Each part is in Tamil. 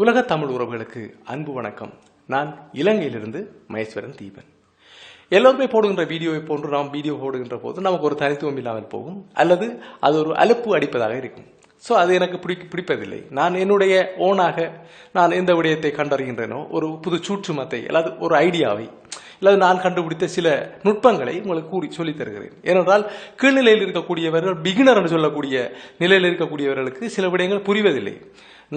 உலக தமிழ் உறவுகளுக்கு அன்பு வணக்கம். நான் இலங்கையிலிருந்து மகேஸ்வரன் தீபன். எல்லோருமே போடுகின்ற வீடியோவை போன்று நாம் வீடியோ போடுகின்ற போது நமக்கு ஒரு தனித்துவம் இல்லாமல் போகும், அல்லது அது ஒரு அலுப்பு அடிப்பதாக இருக்கும். ஸோ அது எனக்கு பிடிப்பதில்லை. நான் என்னுடைய ஓனாக நான் எந்த விடயத்தை கண்டறிகின்றேனோ, ஒரு புது சூட்சுமத்தை அல்லது ஒரு ஐடியாவை அல்லது நான் கண்டுபிடித்த சில நுட்பங்களை உங்களுக்கு சொல்லித் தருகிறேன். ஏனென்றால் கீழ்நிலையில் இருக்கக்கூடியவர்கள், பிகினர் என்று சொல்லக்கூடிய நிலையில் இருக்கக்கூடியவர்களுக்கு சில விடயங்கள் புரிவதில்லை.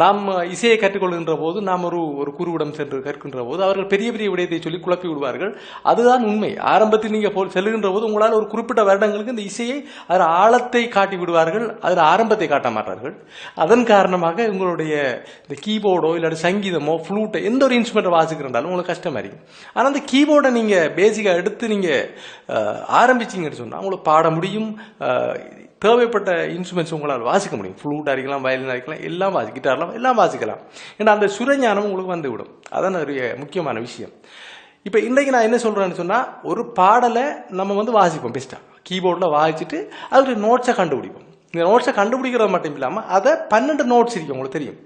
நாம் இசையை கற்றுக்கொள்கின்ற போது, நாம் ஒரு குருவிடம் சென்று கற்கின்ற போது அவர்கள் பெரிய பெரிய விடயத்தை சொல்லி குழப்பி விடுவார்கள். அதுதான் உண்மை. ஆரம்பத்தில் நீங்கள் செல்கின்ற போது உங்களால் ஒரு குறிப்பிட்ட வருடங்களுக்கு இந்த இசையை அதில் ஆழத்தை காட்டி விடுவார்கள், அதில் ஆரம்பத்தை காட்ட மாட்டார்கள். அதன் காரணமாக உங்களுடைய இந்த கீபோர்டோ இல்லாட்டி சங்கீதமோ ஃப்ளூட்டோ எந்த ஒரு இன்ஸ்ட்ருமெண்ட்டை வாசிக்கிறதாலும் உங்களுக்கு கஷ்டமா இருக்கும். ஆனால் அந்த கீபோர்டை நீங்கள் பேசிக்காக எடுத்து நீங்கள் ஆரம்பிச்சிங்கன்னு சொன்னால் உங்களுக்கு பாட முடியும். தேவைப்பட்ட இன்ஸ்ட்ருமெண்ட்ஸ் உங்களால் வாசிக்க முடியும். ஃப்ளூட் அடிக்கலாம், வயலின் அடிக்கலாம், எல்லாம் கிட்டார்லாம் எல்லாம் வாசிக்கலாம். ஏன்னா அந்த சுரஞானம் உங்களுக்கு வந்துவிடும். அதான் ஒரு முக்கியமான விஷயம். இப்போ இன்றைக்கு நான் என்ன சொல்கிறேன்னு சொன்னால், ஒரு பாடலை நம்ம வாசிப்போம் பெஸ்ட்டாக கீபோர்டில் வாசிச்சுட்டு அதோடைய நோட்ஸை கண்டுபிடிப்போம். இந்த நோட்ஸை கண்டுபிடிக்கிறது மட்டும் இல்லாமல் அதை 12 நோட்ஸ் இருக்கு, உங்களுக்கு தெரியும்.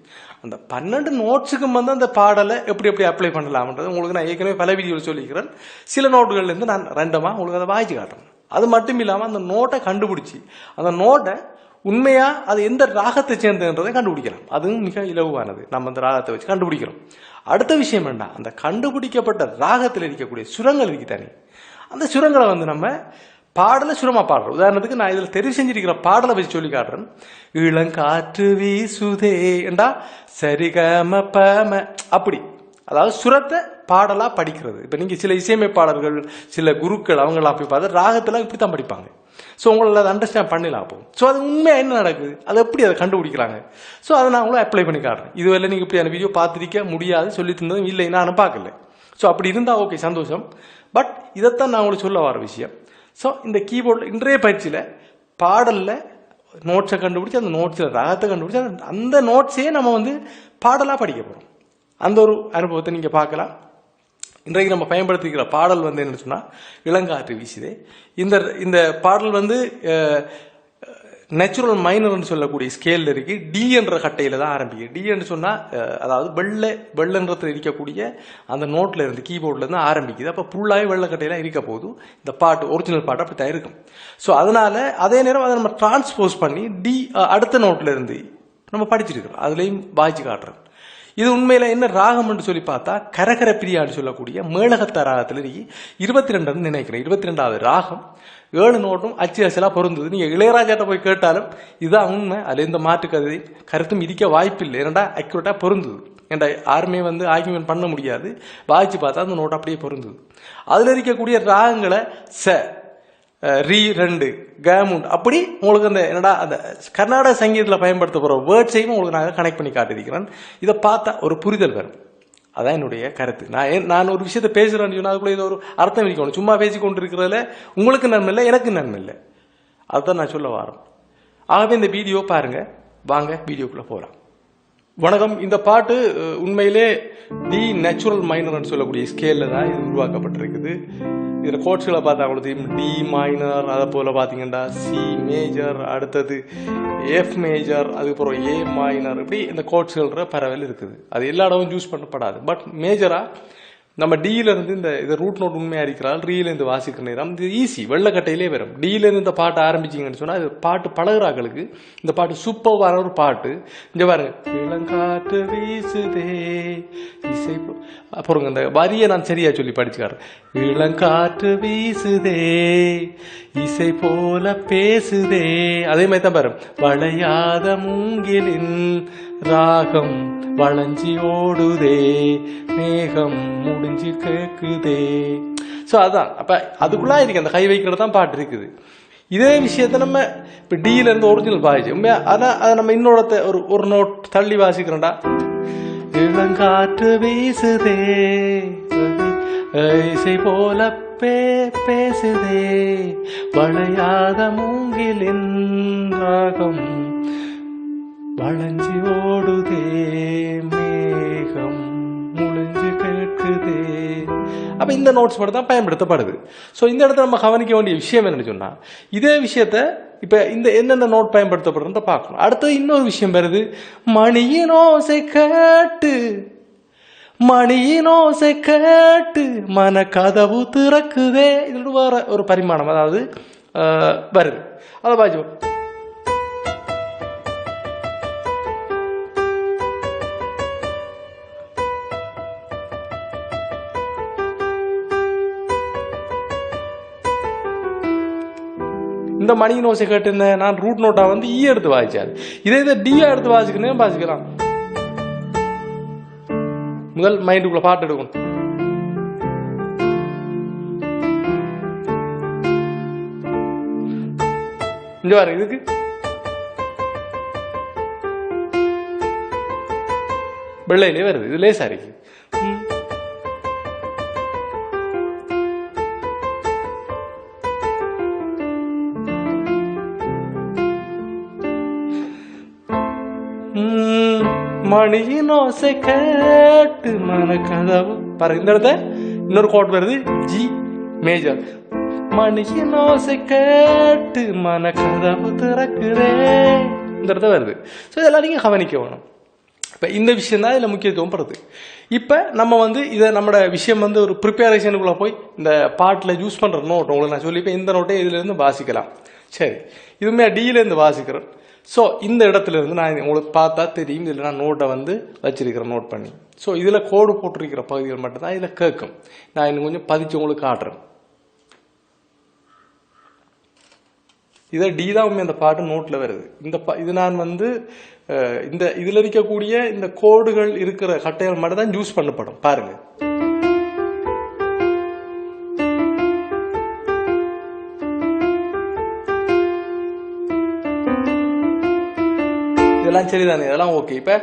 அந்த 12 நோட்ஸுக்கும் அந்த பாடலை எப்படி அப்ளை பண்ணலாம்ன்றது உங்களுக்கு நான் ஏற்கனவே பல வீடியோவில் சொல்லிக்கிறேன். சில நோட்டுகள்லேருந்து நான் ரெண்டமாக உங்களுக்கு அதை வாசிச்சு காட்டுறேன். அது மட்டும் இல்லாமல் அந்த நோட்டை கண்டுபிடிச்சி அந்த நோட்டை உண்மையா அது எந்த ராகத்தை சேர்ந்ததுன்றதை கண்டுபிடிக்கலாம். அதுவும் மிக இலகுவானது. நம்ம அந்த ராகத்தை வச்சு கண்டுபிடிக்கிறோம். அடுத்த விஷயம் என்ன, அந்த கண்டுபிடிக்கப்பட்ட ராகத்தில் இருக்கக்கூடிய சுரங்கள் இருக்குதானே, அந்த சுரங்களை நம்ம பாடலை சுரமா பாடுறோம். உதாரணத்துக்கு நான் இதில் தெரிவு செஞ்சிருக்கிற பாடலை வச்சு சொல்லி காட்டுறேன். இளங்காற்று வீசுதே என்றா சரிகம பம, அப்படி. அதாவது சுரத்தை பாடலா படிக்கிறது. இப்போ நீங்கள் சில இசையமைப்பாளர்கள், சில குருக்கள் அவங்களாம் போய் பார்த்து ராகத்தில் இப்படி தான் படிப்பாங்க. ஸோ உங்களை அதை அண்டர்ஸ்டாண்ட் பண்ணலாம். அப்போ ஸோ அது உண்மையாக என்ன நடக்குது, அதை எப்படி அதை கண்டுபிடிக்கிறாங்க. ஸோ அதை நான் உங்களும் அப்ளை பண்ணி காட்டுறேன். இதுவரை நீங்கள் இப்படியான வீடியோ பார்த்துருக்க முடியாது, சொல்லி தந்ததும் இல்லை, நானும் பார்க்கல. ஸோ அப்படி இருந்தால் ஓகே, சந்தோஷம். பட் இதைத்தான் நான் உங்களுக்கு சொல்ல வர விஷயம். ஸோ இந்த கீபோர்டில் இன்றைய பயிற்சியில் பாடலில் நோட்ஸை கண்டுபிடிச்சி, அந்த நோட்ஸில் ராகத்தை கண்டுபிடிச்சி, அந்த நோட்ஸையே நம்ம பாடலாக படிக்க போகிறோம். அந்த ஒரு அனுபவத்தை நீங்கள் பார்க்கலாம். இன்றைக்கு நம்ம பயன்படுத்திக்கிற பாடல் என்ன சொன்னால், இளங்காற்று வீசுதே. இந்த பாடல் நேச்சுரல் மைனர்னு சொல்லக்கூடிய ஸ்கேலில் இருக்கு. டி என்ற கட்டையில் தான் ஆரம்பிக்கும். டி என்று சொன்னால் அதாவது வெள்ளன்றத்தில் இருக்கக்கூடிய அந்த நோட்டில் இருந்து, கீபோர்டில் இருந்து ஆரம்பிக்குது. அப்போ ஃபுல்லாகவே வெள்ளக்கட்டையெல்லாம் இருக்க போது இந்த பாட்டு, ஒரிஜினல் பாட்டு அப்படி தான் இருக்கும். ஸோ அதனால அதே நேரம் அதை நம்ம டிரான்ஸ்போஸ் பண்ணி டி அடுத்த நோட்டில் இருந்து நம்ம படிச்சிருக்கிறோம். அதுலேயும் வாய்ச்சி காட்டுறோம். இது உண்மையில என்ன ராகம் என்று சொல்லி பார்த்தா, கரகர பிரியான்னு சொல்லக்கூடிய மேளகத்த ராகத்தில் 22 நினைக்கிறேன். 22வது ராகம், 7 நோட்டும் அச்சு அசலா பொருந்தது. நீங்க இளையராஜாட்ட போய் கேட்டாலும் இதுதான் உண்மை. அதுல எந்த மாற்று கருத்தும் இருக்க வாய்ப்பில்லை. ஏன்னா அக்யூரேட்டா பொருந்தது. ஏன்டா யாருமே ஆர்கியூமெண்ட் பண்ண முடியாது. வாய்ச்சி பார்த்தா அந்த நோட் அப்படியே பொருந்தது. அதுல இருக்கக்கூடிய ராகங்களை ரீ 2 கேமுண்ட், அப்படி உங்களுக்கு அந்த கர்நாடக சங்கீதத்தில் பயன்படுத்த போகிற வேர்ட்ஸையும் உங்களுக்கு நாங்கள் கனெக்ட் பண்ணி காட்டியிருக்கிறேன். இதை பார்த்தா ஒரு புரிதல் வரும். அதான் என்னுடைய கருத்து. நான் ஒரு விஷயத்தை பேசுகிறேன்னு சொன்னால் அதுக்குள்ள இது ஒரு அர்த்தம் இருக்கணும். சும்மா பேசி கொண்டு இருக்கிறதுல உங்களுக்கு நன்மை இல்லை, எனக்கு நன்மை இல்லை. அதுதான் நான் சொல்ல வரேன். ஆகவே இந்த வீடியோ பாருங்க. வாங்க வீடியோக்குள்ளே போகலாம். வணக்கம். இந்த பாட்டு உண்மையிலே டி நேச்சுரல் மைனர்னு சொல்லக்கூடிய ஸ்கேலில் தான் இது உருவாக்கப்பட்டிருக்குது. இதில் கோட்ஸ்களை பார்த்தா உங்களுக்கு டி மைனர், அதை போல் பார்த்தீங்கன்னா சி மேஜர், அடுத்தது எஃப் மேஜர், அதுக்கப்புறம் ஏ மைனர், இப்படி இந்த கோட்ஸ்கள்ன்ற பரவல் இருக்குது. அது எல்லா இடமும் யூஸ் பண்ணப்படாது. பட் மேஜராக நம்ம டியிலேருந்து இந்த ரூட் நோட் உண்மையாக இருக்கிறாள், ரீலேருந்து வாசிக்கிற நேரம் இது ஈஸி, வெள்ளக்கட்டையிலே வரும். டியிலேருந்து இந்த பாட்டை ஆரம்பிச்சிங்கன்னு சொன்னால் இது பாட்டு பழகுறாங்களுக்கு இந்த பாட்டு சூப்பரான ஒரு பாட்டு. இங்கே பாருங்க, இளங்காற்று வீசுதே இசை, அப்புறம் இந்த வரியை நான் சரியா சொல்லி படிச்சுக்காரு. இளங்காற்று வீசுதே இசை போல பேசுதே, அதே மாதிரி தான் பாரு, வளையாத மூங்கிலின் ராகம் வளைஞ்சி ஓடுதே, மேகம் முடிஞ்சு கேக்குதே. ஸோ அதான் அப்ப அதுக்குள்ளா இருக்கு, அந்த கை வைக்கிறது தான் பாட்டு இருக்குது. இதே விஷயத்த நம்ம இப்ப டியில இருந்து ஒரிஜினல் வாசிச்சு உண்மையா, அதை நம்ம இன்னொருத்த ஒரு நோட் தள்ளி வாசிக்கிறோம்டா. இளங்காற்று வீசுதே இசை போல பேசுதே, வளையாத மூங்கிலின் ராகம் வளைஞ்சி ஓடுதே, மேகம் முழிஞ்சு கேட்குதே. அப்ப இந்த நோட்ஸ் மட்டும் தான் பயன்படுத்தப்படுது. ஸோ இந்த இடத்துல நம்ம கவனிக்க வேண்டிய விஷயம் என்னன்னு சொன்னா, இதே விஷயத்த இப்ப இந்த என்னென்ன நோட் பயன்படுத்தப்படுறத பார்க்கணும். அடுத்தது இன்னொரு விஷயம் வருது, மணியின் ஓசை கேட்டு மணியின் ஓசை கேட்டு மன கதவு திறக்குதே. இதோட வேற ஒரு பரிமாணம் அதாவது வருது. அதை பாஜி இந்த மணியின் ஓசை கேட்டிருந்தேன் நான் ரூட் நோட்டா வந்து ஈ எடுத்து வாசிச்சாரு. இதே டியா எடுத்து வாசிக்கணும் வாசிக்கலாம். முதல் மைண்டுக்குள்ள பாட்டு எடுக்கணும். இங்க பாரு, இதுக்கு வெள்ளையிலே வருது, இது லேசா இருக்கு. மணியின் ஓசை கேட்டு மன கதவு பாருங்க, இந்த இடத்த இன்னொரு கோட் வருது, ஜி மேஜர். மணியின் ஓசை கேட்டு மன கதவு திறக்குதே, இந்த இடத்த வருது. ஸோ இதெல்லாம் நீங்கள் கவனிக்க வேணும். இப்போ இந்த விஷயம் தான் இதில் முக்கியத்துவம் படுது. இப்போ நம்ம வந்து இதை நம்மளோட விஷயம் வந்து ஒரு ப்ரிப்பேரேஷனுக்குள்ளே போய் இந்த பாட்டில் யூஸ் பண்ணுற நோட் உங்களுக்கு நான் சொல்லிப்பேன். இந்த நோட்டை இதுலேருந்து வாசிக்கலாம். சரி, இதுவுமே டியிலேருந்து வாசிக்கிறேன். ஸோ இந்த இடத்துல இருந்து நான் உங்களுக்கு பார்த்தா தெரியும், இதில் நான் நோட்டை வந்து வச்சிருக்கிறேன் நோட் பண்ணி. ஸோ இதில் கோடு போட்டிருக்கிற பகுதிகள் மட்டும்தான் இதில் கேட்கும். நான் இன்னும் கொஞ்சம் பதிச்சு உங்களுக்கு காட்டுறேன். இதை டி தான் அந்த பாட்டு நோட்டில் வருது. இது நான் வந்து இந்த இதில் இருக்கக்கூடிய இந்த கோடுகள் இருக்கிற கட்டைகள் மட்டும் தான் யூஸ் பண்ணப்படும். பாருங்க, இதெல்லாம் சரிதானே, இதெல்லாம் ஓகே. இப்ப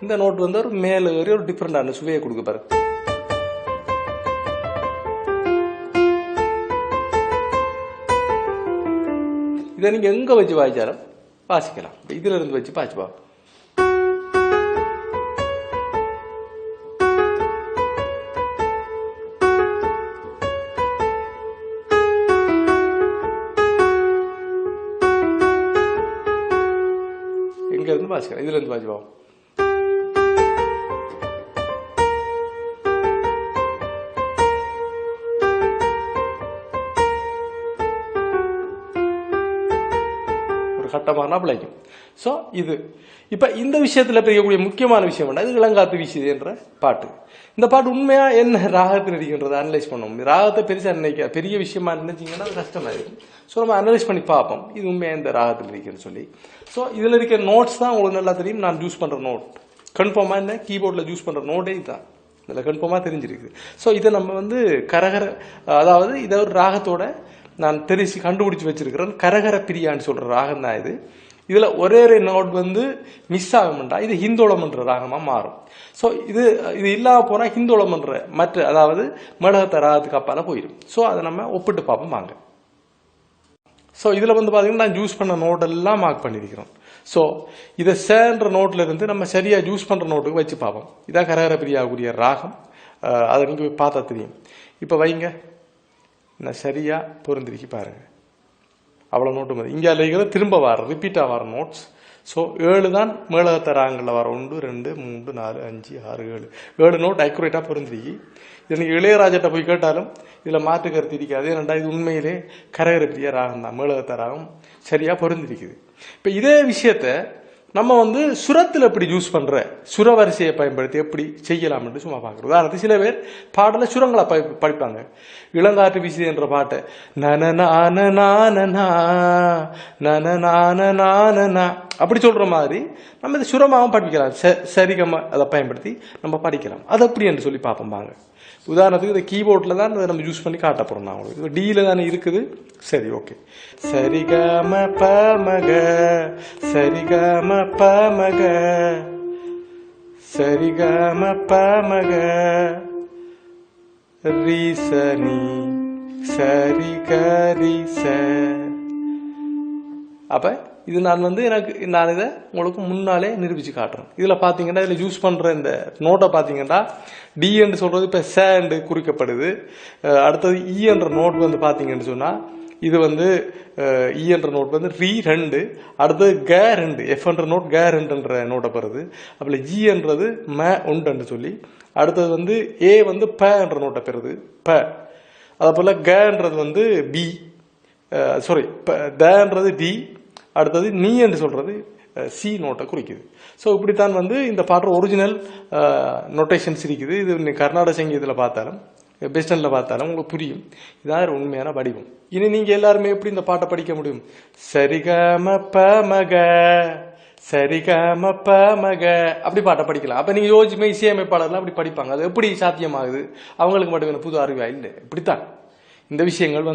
இந்த நோட் வந்து ஒரு மேல ஏறி ஒரு டிஃபரெண்டான சுவையை கொடுக்க பாரு. இதை நீங்க எங்க வச்சு வாசிச்சாலும் வாசிக்கலாம். இதுல இருந்து வச்சு பாச்சுப்பா. எங்க இருந்து வாசிக்கலாம், இதுல இருந்து வாசிப்போம். கட்டமான பிழைக்கும். ஸோ இது இப்போ இந்த விஷயத்தில் பெரியக்கூடிய முக்கியமான விஷயம் என்ன, இது இளங்காத்து வீசுது என்ற பாட்டு. இந்த பாட்டு உண்மையா என்ன ராகத்தில் இருக்கின்றதை அனலைஸ் பண்ணுவோம். ராகத்தை பெருசாக நினைக்க பெரிய விஷயமா நினைச்சிங்கன்னா அது கஷ்டமாக இருக்கும். ஸோ நம்ம அனலைஸ் பண்ணி பார்ப்போம் இது உண்மையாக இந்த ராகத்தில் இருக்குன்னு சொல்லி. ஸோ இதில் இருக்கிற நோட்ஸ் தான் உங்களுக்கு நல்லா தெரியும். நான் யூஸ் பண்ணுற நோட் கன்ஃபார்மாக என்ன கீபோர்டில் யூஸ் பண்ணுற நோட்டே இதுதான், இதில் கன்ஃபார்மாக தெரிஞ்சிருக்கு. ஸோ இதை நம்ம வந்து அதாவது இதை ஒரு ராகத்தோட நான் தெரிச்சு கண்டுபிடிச்சு வச்சிருக்கிறேன். கரகர பிரியான்னு சொல்ற ராகம் தான் இது. இதுல ஒரே நோட் வந்து மிஸ் ஆகும்டா இது ஹிந்தோளம்ன்ற ராகமா மாறும். ஸோ இது இல்லாம போனா ஹிந்தோளம்ன்ற மற்ற அதாவது மேளகத்த ராகத்துக்கு அப்பால போயிடும். ஸோ அதை நம்ம ஒப்பிட்டு பார்ப்போம் வாங்க. ஸோ இதுல வந்து பாத்தீங்கன்னா நான் யூஸ் பண்ண நோட் எல்லாம் மார்க் பண்ணிருக்கிறோம். ஸோ இதை சேர்ன்ற நோட்ல இருந்து நம்ம சரியா யூஸ் பண்ற நோட்டுக்கு வச்சு பார்ப்போம். இதான் கரகர பிரியாகக்கூடிய ராகம். அதை நீங்க பார்த்தா தெரியும். இப்ப வைங்க, நான் சரியா பொருந்திருக்கி பாருங்க. அவ்வளோ நோட்டு மாதிரி இங்கே இருக்கிற திரும்ப வர ரிப்பீட்டாக வர நோட்ஸ். ஸோ 7 தான் மேளகத்த ராகங்களில் வர 1 2 3 4 5 6 7 நோட் அக்யூரேட்டாக பொருந்திருக்கி. இது நீங்கள் இளையராஜாட்ட போய் கேட்டாலும் இதில் மாற்று கருத்து இருக்காது. ஏன்னா இது உண்மையிலே கரகர பிரிய ராகம் தான், மேளகத்த ராகம் சரியாக பொருந்திருக்குது. இப்போ இதே விஷயத்த நம்ம வந்து சுரத்தில் எப்படி யூஸ் பண்ற சுர வரிசையை பயன்படுத்தி எப்படி செய்யலாம் என்று சும்மா பார்க்குறோம். உதாரணத்துக்கு சில பேர் பாடல சுரங்களை படிப்பாங்க. இளங்காற்று வீசுது என்ற பாட்டை அப்படி சொல்ற மாதிரி நம்ம இந்த சுரமாகவும் படிக்கலாம். சரிகம அதை பயன்படுத்தி நம்ம படிக்கலாம். அது எப்படி என்று சொல்லி பார்ப்போம் வாங்க. உதாரணத்துக்கு இந்த கீபோர்டில் தான் அதை நம்ம யூஸ் பண்ணி காட்ட போறோம். நான் உங்களுக்கு டியில் தானே இருக்குது. சரி, ஓகே. சரிகம பமக சரிகம பமக சரிகம பமக ரீசனி சரி கரிச. அப்ப இது நான் நான் இதை உங்களுக்கு முன்னாலே நிரூபிச்சு காட்டுறேன். இதில் பார்த்தீங்கன்னா இதில் யூஸ் பண்ணுற இந்த நோட்டை பார்த்தீங்கன்னா டி என்று சொல்கிறது இப்போ ச என்று குறிக்கப்படுது. அடுத்தது இ என்ற நோட் பார்த்தீங்கன்னு சொன்னால் இது இ என்ற நோட் ரீ 2, அடுத்தது க 2, எஃப் என்ற நோட் க 2 நோட்டை பெறுது. அப்போ ஜி என்றது ம உண்டு சொல்லி, அடுத்தது ஏ ப என்ற நோட்டை பெறுது ப. அதே போல் கன்றது பி, சாரி தன்றது டி, அடுத்தது நீ என்று சொல்றது சி நோட்டை குறிக்குது. ஸோ இப்படித்தான் இந்த பாட்டு ஒரிஜினல் நோட்டேஷன்ஸ் இருக்குது. இது கர்நாடக சங்கீதத்தில் பார்த்தாலும் பெஸ்டனில் பார்த்தாலும் உங்களுக்கு புரியும். இதான் உண்மையான வடிவம். இனி நீங்கள் எல்லாருமே எப்படி இந்த பாட்டை படிக்க முடியும்? சரிகம ப மக சரிகம ப மக அப்படி பாட்டை படிக்கலாம். அப்போ நீங்கள் யோசிச்சுமே இசையமைப்பாளர்லாம் அப்படி படிப்பாங்க. அது எப்படி சாத்தியமாகுது? அவங்களுக்கு மட்டும் புது அறிவா இல்லை. இப்படித்தான் இந்த விஷயங்கள்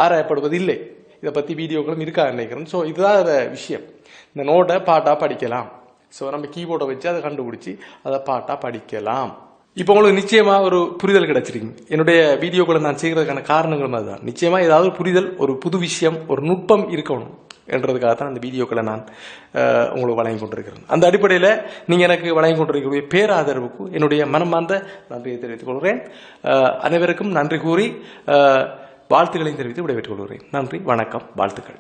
ஆராயப்படுவது இல்லை. இதை பற்றி வீடியோக்களும் இருக்கா நினைக்கிறேன். ஸோ இதுதான் விஷயம். இந்த நோட்டை பாட்டாக படிக்கலாம். ஸோ நம்ம கீபோர்டை வச்சு அதை கண்டுபிடிச்சி அதை பாட்டாக படிக்கலாம். இப்போ உங்களுக்கு நிச்சயமா ஒரு புரிதல் கிடைச்சிருக்கு. என்னுடைய வீடியோக்களை நான் செய்கிறதுக்கான காரணங்களும் அதுதான். நிச்சயமா ஏதாவது புரிதல், ஒரு புது விஷயம், ஒரு நுட்பம் இருக்கணும் என்றதுக்காக தான் அந்த வீடியோக்களை நான் உங்களுக்கு வழங்கி கொண்டிருக்கிறேன். அந்த அடிப்படையில் நீங்கள் எனக்கு வழங்கி கொண்டிருக்கக்கூடிய பேராதரவுக்கு என்னுடைய மனமார்ந்த நன்றியை தெரிவித்துக் கொள்கிறேன். அனைவருக்கும் நன்றி கூறி வாழ்த்துக்களையும் தெரிவித்து விடைபெற்றுக் கொள்கிறேன். நன்றி, வணக்கம், வாழ்த்துக்கள்.